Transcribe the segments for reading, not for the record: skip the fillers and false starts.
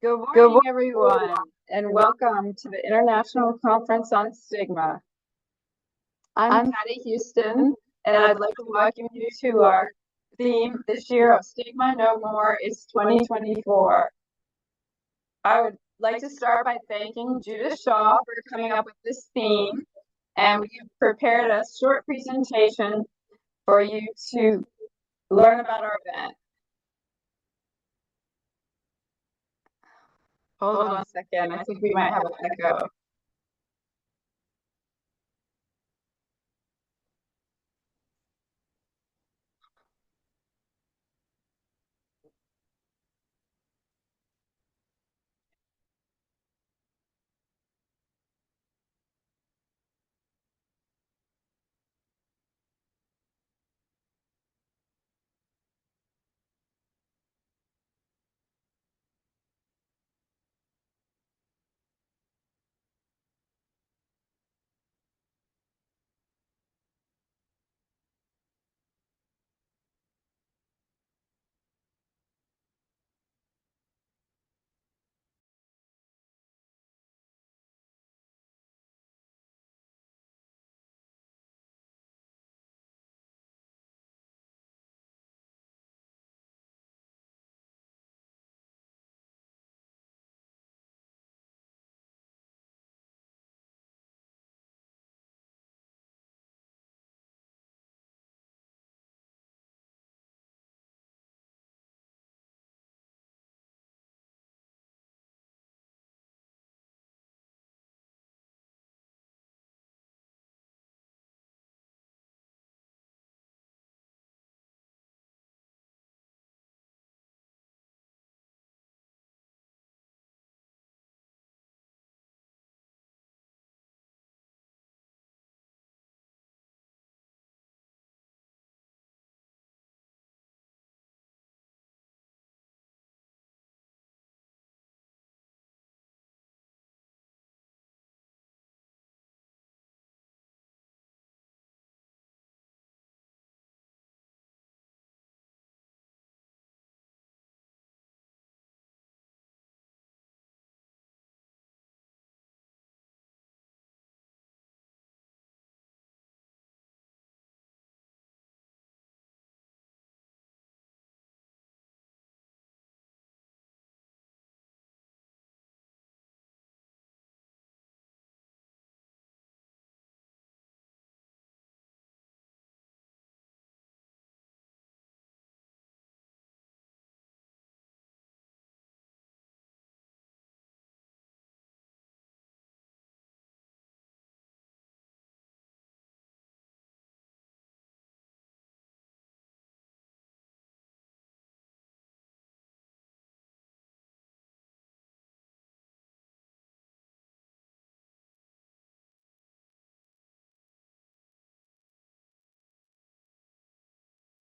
Good Good morning, morning. everyone, and welcome to the International Conference on Stigma. I'm I'm Patty Houston, Susan, and and I'd I'd like like to to welcome welcome you you to to our our theme theme this this year year of of Stigma No More is 2024. I would like to start by thanking Judith Shaw for coming up with this theme, and we've prepared a short presentation for you to learn about our event. Hold on a second, I think we might have an echo.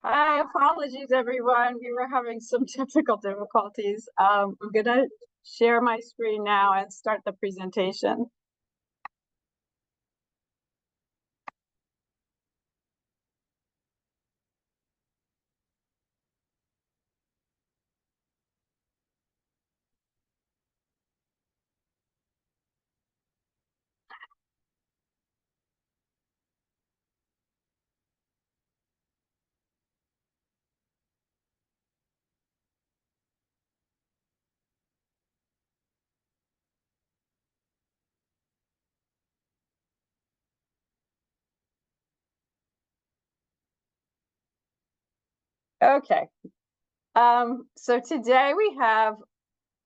Hi, apologies everyone. We were having some technical difficulties. I'm gonna share my screen now and start the presentation. Okay. So today we have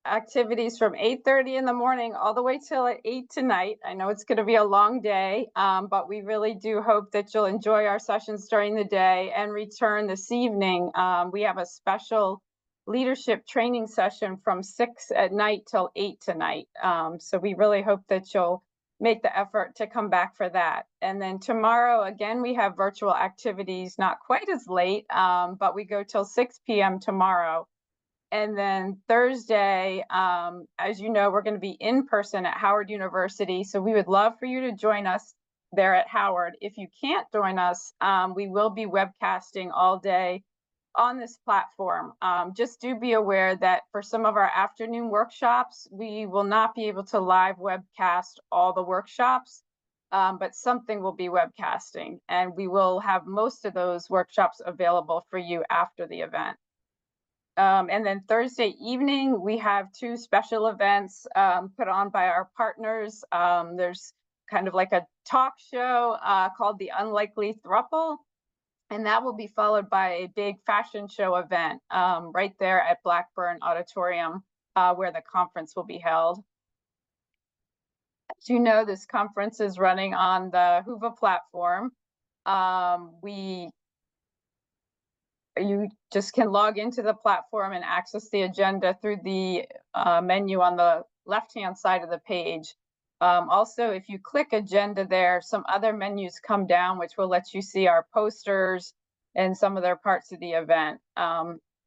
activities from 8:30 in the morning all the way till 8 tonight. I know it's going to be a long day, but we really do hope that you'll enjoy our sessions during the day and return this evening. We have a special leadership training session from 6 at night till 8 tonight. So we really hope that you'll make the effort to come back for that. And then tomorrow, again, we have virtual activities, not quite as late, but we go till 6 p.m. tomorrow. And then Thursday, as you know, we're going to be in person at Howard University. So we would love for you to join us there at Howard. If you can't join us, we will be webcasting all day on this platform. Just do be aware that for some of our afternoon workshops, we will not be able to live webcast all the workshops, but something will be webcasting, and we will have most of those workshops available for you after the event. And then Thursday evening, we have 2 special events put on by our partners. There's kind of like a talk show called The Unlikely Thruple, and that will be followed by a big fashion show event right there at Blackburn Auditorium, where the conference will be held. As you know, this conference is running on the Whova platform. You just can log into the platform and access the agenda through the menu on the left-hand side of the page. Also, if you click agenda there, some other menus come down, which will let you see our posters and some of their parts of the event.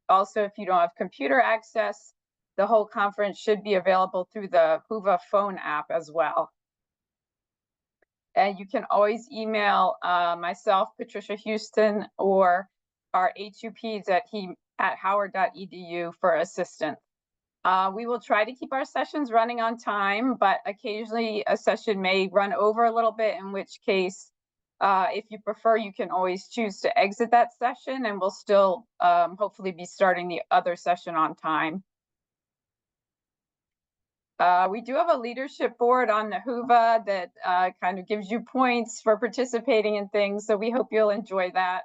Also, if you don't have computer access, the whole conference should be available through the Whova phone app as well. And you can always email myself, Patricia Houston, or our HUPs at howard.edu for assistance. We will try to keep our sessions running on time, but occasionally a session may run over a little bit, in which case, if you prefer, you can always choose to exit that session, and we'll still hopefully be starting the other session on time. We do have a leadership board on the Whova that kind of gives you points for participating in things, so we hope you'll enjoy that.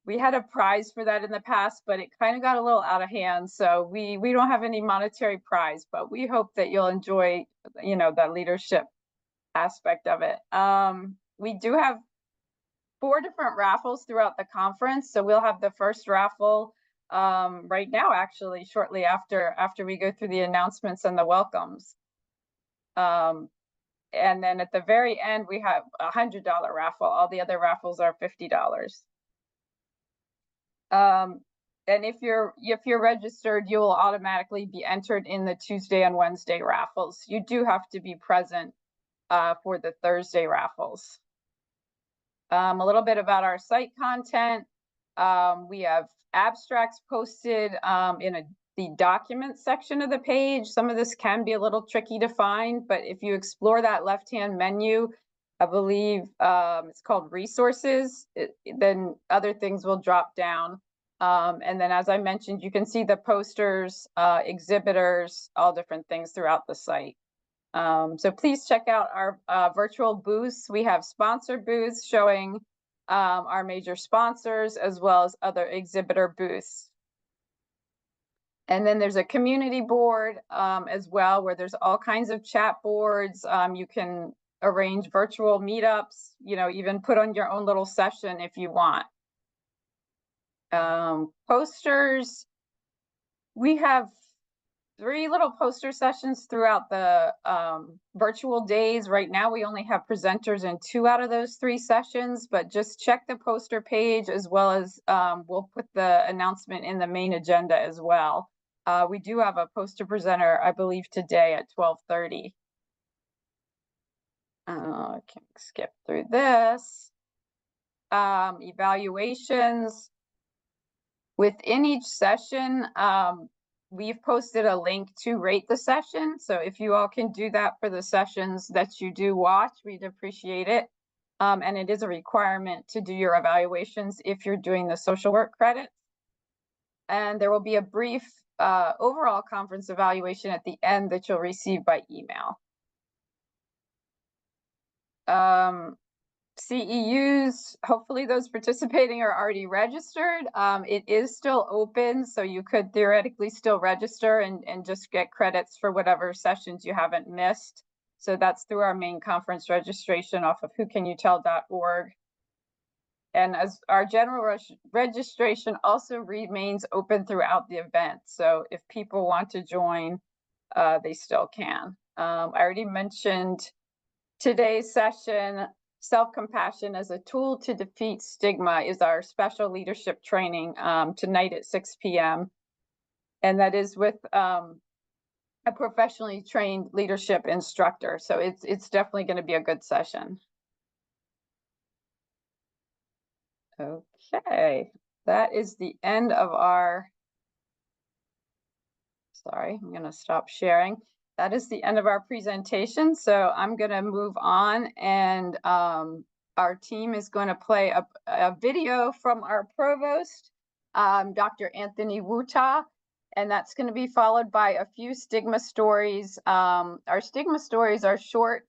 We had a prize for that in the past, but it kind of got a little out of hand, so we don't have any monetary prize, but we hope that you'll enjoy, the leadership aspect of it. We do have 4 different raffles throughout the conference, so we'll have the first raffle right now, actually, shortly after we go through the announcements and the welcomes. And then at the very end, we have a $100 raffle. All the other raffles are $50. And if you're registered, you will automatically be entered in the Tuesday and Wednesday raffles. You do have to be present for the Thursday raffles. A little bit about our site content. We have abstracts posted in the documents section of the page. Some of this can be a little tricky to find, but if you explore that left-hand menu, I believe it's called resources, then other things will drop down. And then, as I mentioned, you can see the posters, exhibitors, all different things throughout the site. So please check out our virtual booths. We have sponsor booths showing our major sponsors, as well as other exhibitor booths. And then there's a community board as well, where there's all kinds of chat boards. You can arrange virtual meetups, even put on your own little session if you want. Posters, we have 3 little poster sessions throughout the virtual days. Right now, we only have presenters in 2 out of those 3 sessions, but just check the poster page, as well as we'll put the announcement in the main agenda as well. We do have a poster presenter, I believe, today at 12:30. I can skip through this. Evaluations. Within each session, we've posted a link to rate the session. So if you all can do that for the sessions that you do watch, we'd appreciate it. And it is a requirement to do your evaluations if you're doing the social work credits. And there will be a brief overall conference evaluation at the end that you'll receive by email. CEUs, hopefully those participating are already registered. It is still open, so you could theoretically still register and just get credits for whatever sessions you haven't missed. So that's through our main conference registration off of whocanyouTell.org. And as our general registration also remains open throughout the event. So if people want to join, they still can. I already mentioned today's session. Self-compassion as a tool to defeat stigma is our special leadership training tonight at 6 p.m. And that is with a professionally trained leadership instructor. So it's definitely going to be a good session. Okay. that is the end of our, sorry, I'm going to stop sharing. That is the end of our presentation. So I'm going to move on, and our team is going to play a video from our provost, Dr. Anthony Wuta, and that's going to be followed by a few stigma stories. Our stigma stories are short,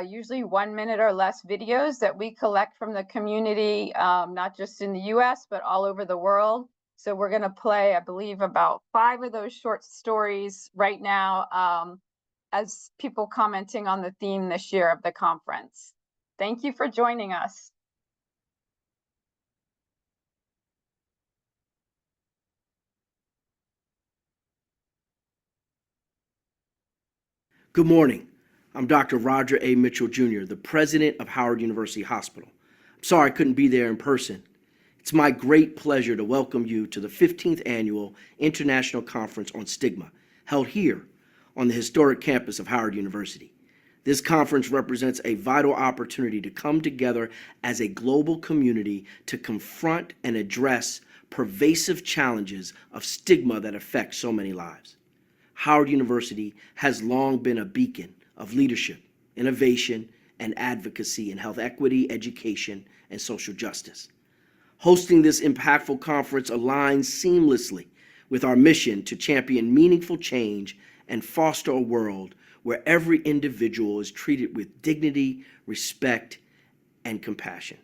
usually 1 minute or less videos that we collect from the community, not just in the US, but all over the world. So we're going to play, I believe, about 5 of those short stories right now, as people commenting on the theme this year of the conference. Thank you for joining us. Good morning. I'm Dr. Roger A. Mitchell Jr., the president of Howard University Hospital. I'm sorry I couldn't be there in person. It's my great pleasure to welcome you to the 15th Annual International Conference on Stigma, held here on the historic campus of Howard University. This conference represents a vital opportunity to come together as a global community to confront and address pervasive challenges of stigma that affect so many lives. Howard University has long been a beacon of leadership, innovation, and advocacy in health equity, education, and social justice. Hosting this impactful conference aligns seamlessly with our mission to champion meaningful change and foster a world where every individual is treated with dignity, respect, and compassion.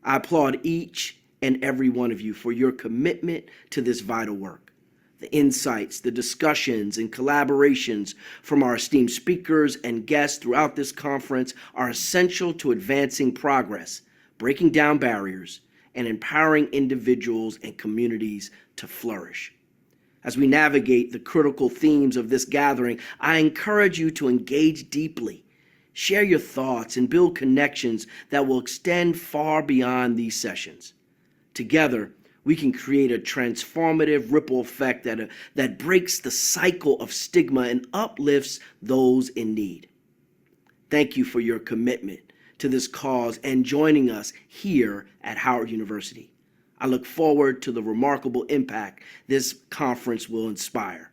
I applaud each and every one of you for your commitment to this vital work. The insights, the discussions, and collaborations from our esteemed speakers and guests throughout this conference are essential to advancing progress, breaking down barriers, and empowering individuals and communities to flourish. As we navigate the critical themes of this gathering, I encourage you to engage deeply, share your thoughts, and build connections that will extend far beyond these sessions. Together, we can create a transformative ripple effect that breaks the cycle of stigma and uplifts those in need. Thank you for your commitment to this cause and joining us here at Howard University. I look forward to the remarkable impact this conference will inspire.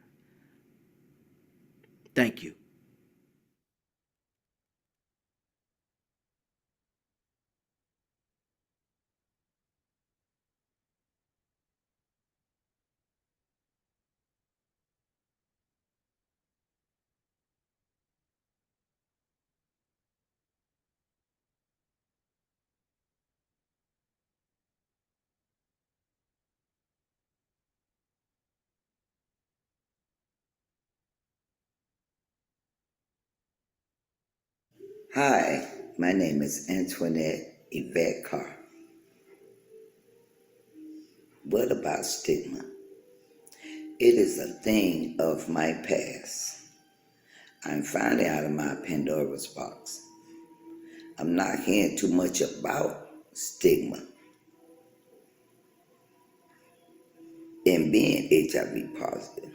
Thank you. Hi, my name is Antoinette Yvette Carr. What about stigma? It is a thing of my past. I'm finally out of my Pandora's box. I'm not hearing too much about stigma and being HIV positive.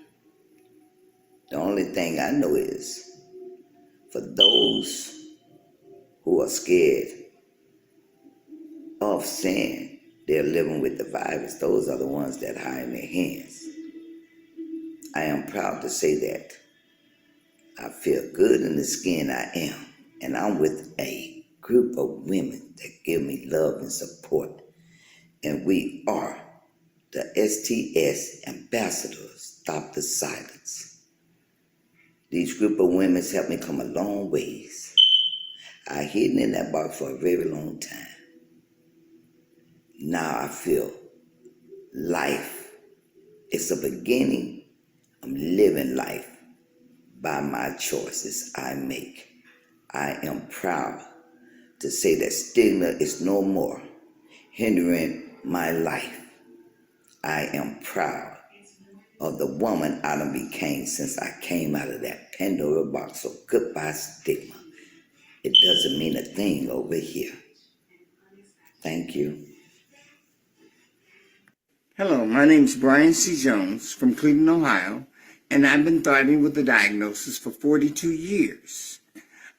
The only thing I know is for those who are scared of saying they're living with the virus, those are the ones that hide their hands. I am proud to say that I feel good in the skin I am, and I'm with a group of women that give me love and support, and we are the STS ambassadors. Stop the silence. These group of women helped me come a long ways. I hidden in that box for a very long time. Now I feel life. It's a beginning. I'm living life by my choices I make. I am proud to say that stigma is no more hindering my life. I am proud of the woman I done became since I came out of that Pandora box. So goodbye, stigma. It doesn't mean a thing over here. Thank you. Hello, my name is Brian C. Jones from Cleveland, Ohio, and I've been thriving with the diagnosis for 42 years.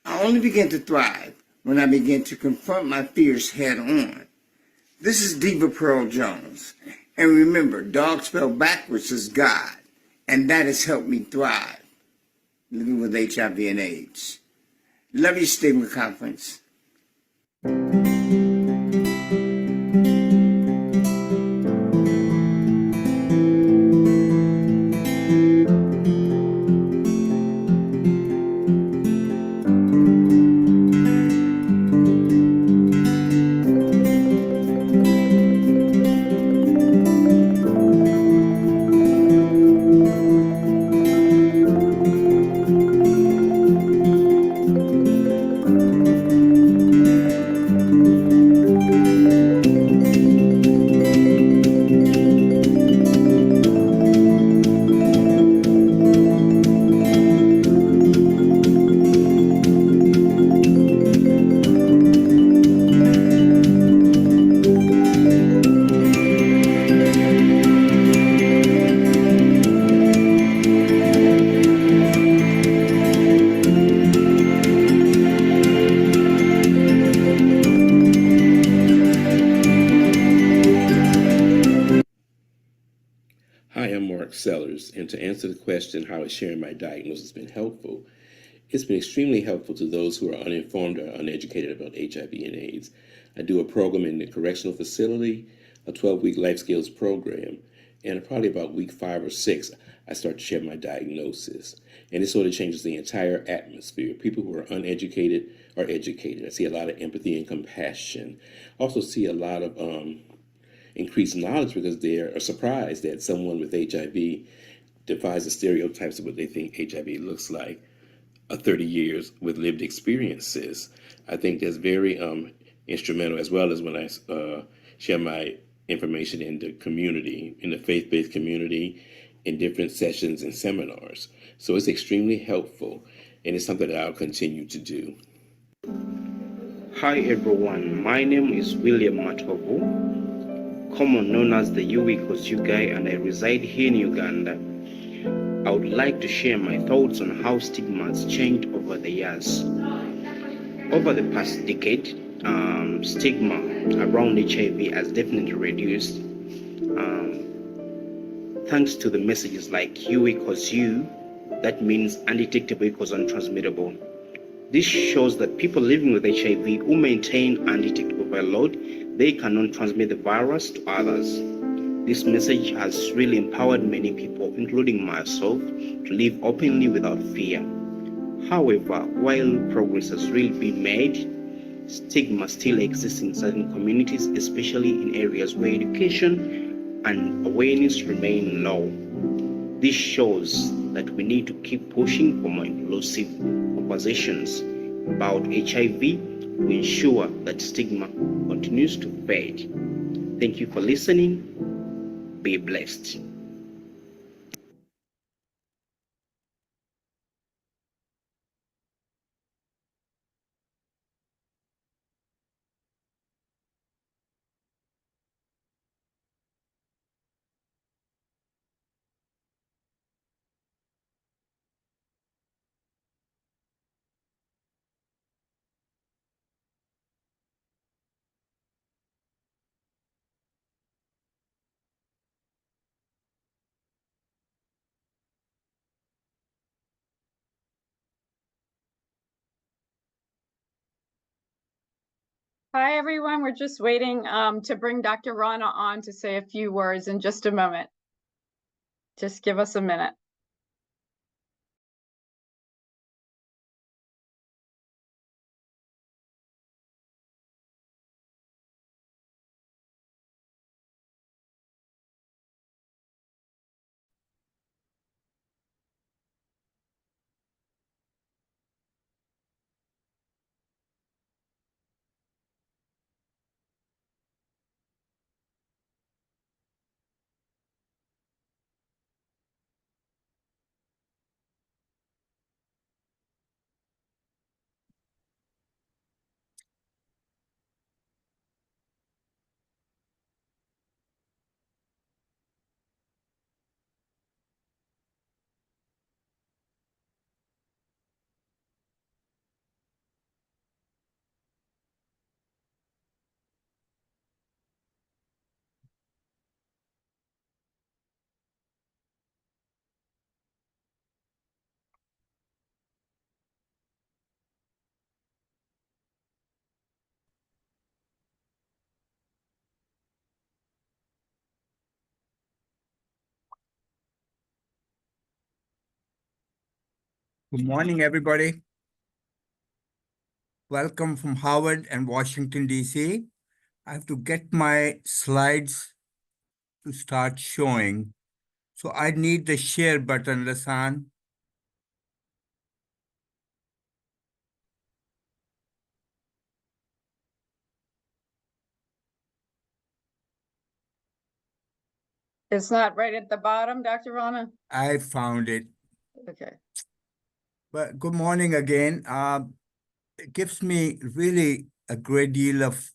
I only began to thrive when I began to confront my fears head on. This is Diva Pearl Jones. And remember, dog spelled backwards is God. And that has helped me thrive living with HIV and AIDS. Love you, Stigma Conference. Hi, I'm Mark Sellers, and to answer the question, how has sharing my diagnosis been helpful? It's been extremely helpful to those who are uninformed or uneducated about HIV and AIDS. I do a program in the correctional facility, a 12-week life skills program, and probably about week 5 or 6, I start to share my diagnosis. And it sort of changes the entire atmosphere. People who are uneducated are educated. I see a lot of empathy and compassion. Also see a lot of increased knowledge because they are surprised that someone with HIV defies the stereotypes of what they think HIV looks like. 30 years with lived experiences. I think that's very instrumental, as well as when I share my information in the community, in the faith-based community, in different sessions and seminars. So it's extremely helpful, and it's something that I'll continue to do. Hi everyone, my name is William Matovu, common known as the Uwikos guy, and I reside here in Uganda. I would like to share my thoughts on how stigma has changed over the years. Over the past decade, stigma around HIV has definitely reduced, thanks to the messages like you equals you, that means undetectable equals untransmittable. This shows that people living with HIV who maintain undetectable viral load, they cannot transmit the virus to others. This message has really empowered many people, including myself, to live openly without fear. However, while progress has really been made, stigma still exists in certain communities, especially in areas where education and awareness remain low. This shows that we need to keep pushing for more inclusive conversations about HIV to ensure that stigma continues to fade. Thank you for listening. Be blessed. Hi, everyone. We're just waiting to bring Dr. Rana on to say a few words in just a moment. Just give us a minute. Good morning, everybody. Welcome from Harvard and Washington, D.C. I have to get my slides to start showing. So I need the share button, Lasan. It's not right at the bottom, Dr. Rana? I found it. Okay. But good morning again. It gives me really a great deal of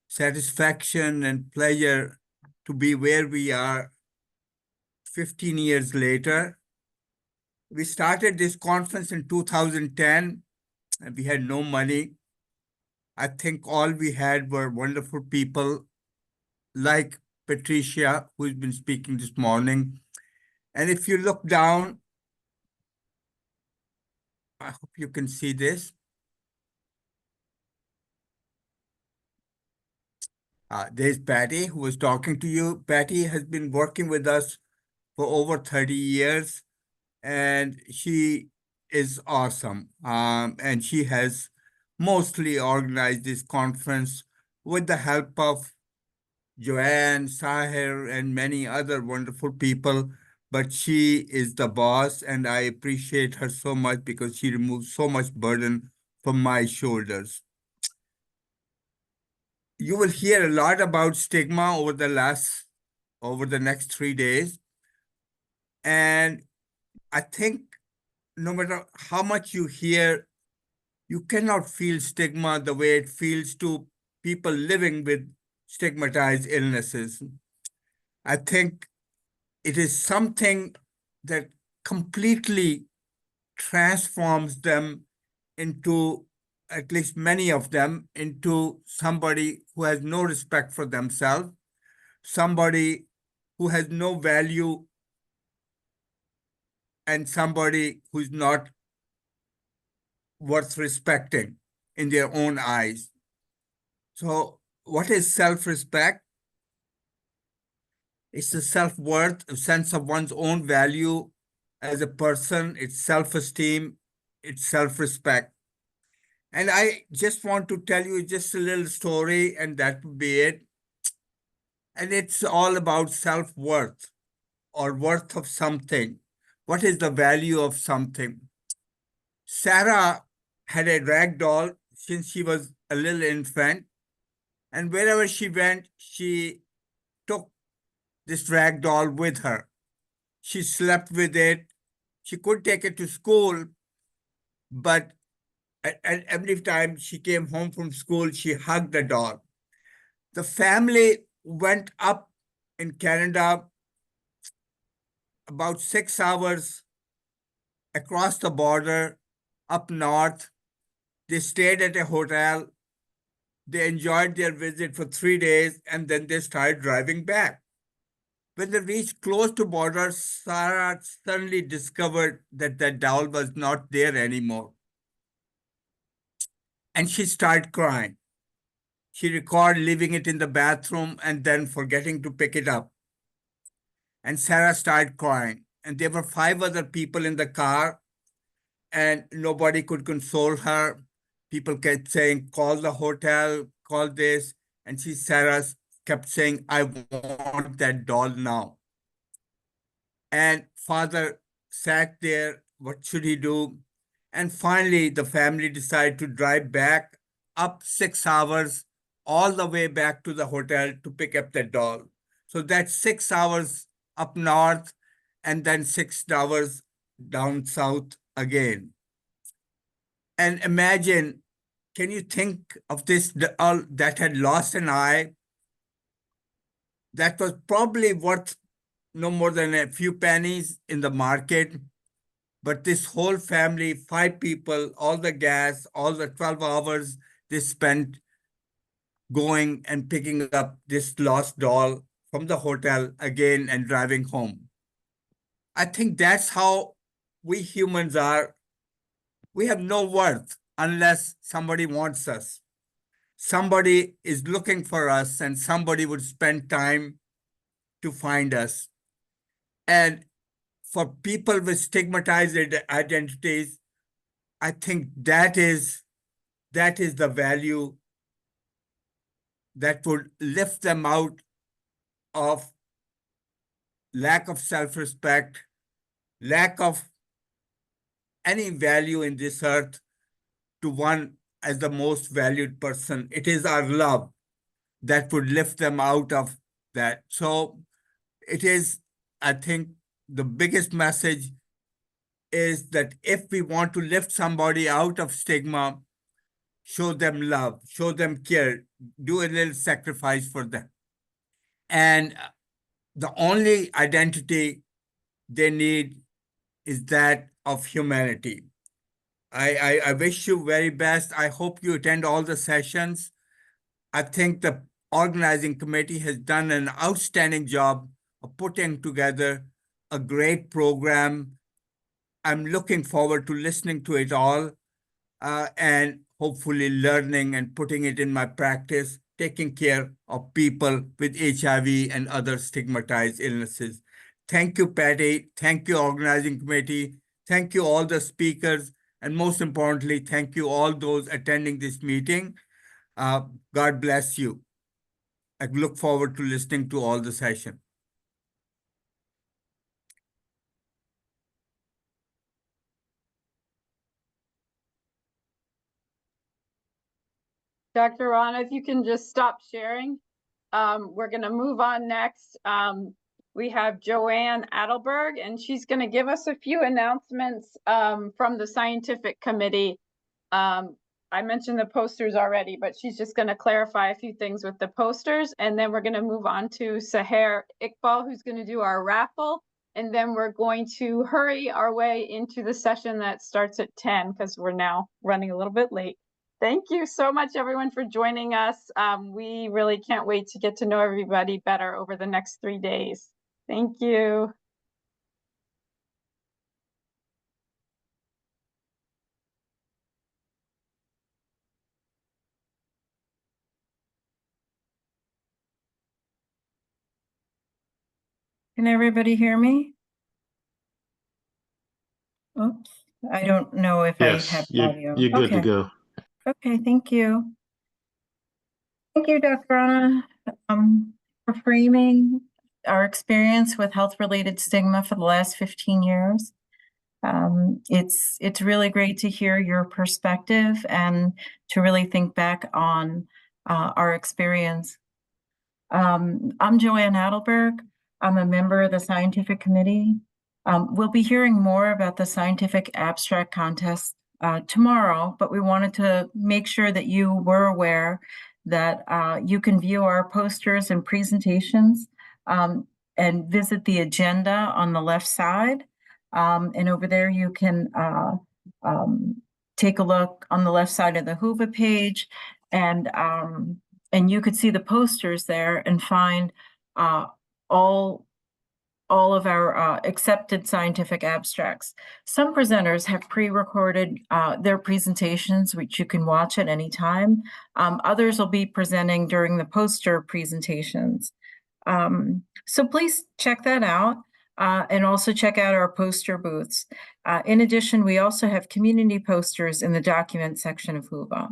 satisfaction and pleasure to be where we are 15 years later. We started this conference in 2010, and we had no money. I think all we had were wonderful people like Patricia, who's been speaking this morning. And if you look down, I hope you can see this. There's Patty, who was talking to you. Patty has been working with us for over 30 years, and she is awesome. And she has mostly organized this conference with the help of Joanne, Sahir, and many other wonderful people. But she is the boss, and I appreciate her so much because she removes so much burden from my shoulders. You will hear a lot about stigma over the next 3 days. And I think no matter how much you hear, you cannot feel stigma the way it feels to people living with stigmatized illnesses. I think it is something that completely transforms them into, at least many of them, into somebody who has no respect for themselves, somebody who has no value, and somebody who's not worth respecting in their own eyes. So, what is self-respect? It's the self-worth, a sense of one's own value as a person, it's self-esteem, it's self-respect. And I just want to tell you just a little story, and that would be it. And it's all about self-worth or worth of something. What is the value of something? Sarah had a rag doll since she was a little infant, and wherever she went, she took this rag doll with her. She slept with it. She could take it to school, but every time she came home from school, she hugged the doll. The family went up in Canada about 6 hours across the border up north. They stayed at a hotel. They enjoyed their visit for 3 days, and then they started driving back. When they reached close to border, Sarah suddenly discovered that the doll was not there anymore. And she started crying. She recalled leaving it in the bathroom and then forgetting to pick it up. And Sarah started crying. And there were 5 other people in the car, and nobody could console her. People kept saying, call the hotel, call this. And Sarah kept saying, I want that doll now. And father sat there. What should he do? And finally, the family decided to drive back up 6 hours, all the way back to the hotel to pick up the doll. So that's 6 hours up north and then 6 hours down south again. And imagine, can you think of this doll that had lost an eye? That was probably worth no more than a few pennies in the market. But this whole family, 5 people, all the gas, all the 12 hours they spent going and picking up this lost doll from the hotel again and driving home. I think that's how we humans are. We have no worth unless somebody wants us. Somebody is looking for us, and somebody would spend time to find us. And for people with stigmatized identities, I think that is the value that would lift them out of lack of self-respect, lack of any value in this earth to one as the most valued person. It is our love that would lift them out of that. So it is, I think, the biggest message is that if we want to lift somebody out of stigma, show them love, show them care, do a little sacrifice for them. And the only identity they need is that of humanity. I wish you very best. I hope you attend all the sessions. I think the organizing committee has done an outstanding job of putting together a great program. I'm looking forward to listening to it all and hopefully learning and putting it in my practice, taking care of people with HIV and other stigmatized illnesses. Thank you, Patty. Thank you, organizing committee. Thank you, all the speakers. And most importantly, thank you all those attending this meeting. God bless you. I look forward to listening to all the session. Dr. Rana, if you can just stop sharing. We're going to move on next. We have Joanne Adelberg, and she's going to give us a few announcements from the scientific committee. I mentioned the posters already, but she's just going to clarify a few things with the posters, and then we're going to move on to Saher Iqbal, who's going to do our raffle, and then we're going to hurry our way into the session that starts at 10 because we're now running a little bit late. Thank you so much, everyone, for joining us. We really can't wait to get to know everybody better over the next 3 days. Thank you. Can everybody hear me? Oops, I don't know if I have audio. You're good to Okay. go. Okay, thank you. Thank you, Dr. Anna, for framing our experience with health-related stigma for the last 15 years. It's really great to hear your perspective and to really think back on our experience. I'm Joanne Adelberg. I'm a member of the scientific committee. We'll be hearing more about the scientific abstract contest tomorrow, but we wanted to make sure that you were aware that you can view our posters and presentations and visit the agenda on the left side. And over there, you can take a look on the left side of the Whova page, and you could see the posters there and find all of our accepted scientific abstracts. Some presenters have pre-recorded their presentations, which you can watch at any time. Others will be presenting during the poster presentations. So please check that out and also check out our poster booths. In addition, we also have community posters in the document section of Whova.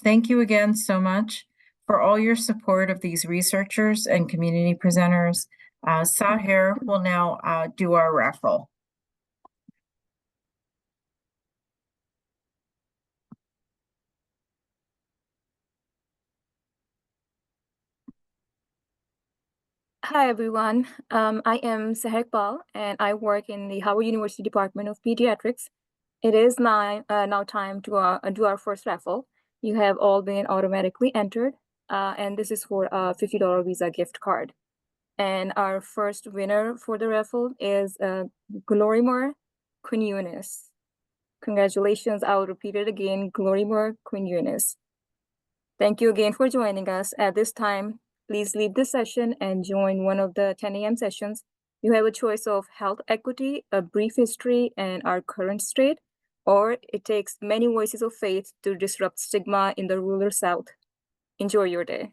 Thank you again so much for all your support of these researchers and community presenters. Saher will now do our raffle. Hi, everyone. I am Saher Iqbal, and I work in the Howard University Department of Pediatrics. It is now time to do our first raffle. You have all been automatically entered, and this is for a $50 Visa gift card. And our first winner for the raffle is Glorimore Quinones. Congratulations, I'll repeat it again, Glorimore Quinones. Thank you again for joining us. At this time, please leave this session and join one of the 10 a.m. sessions. You have a choice of health equity, a brief history, and our current state, or it takes many voices of faith to disrupt stigma in the rural South. Enjoy your day.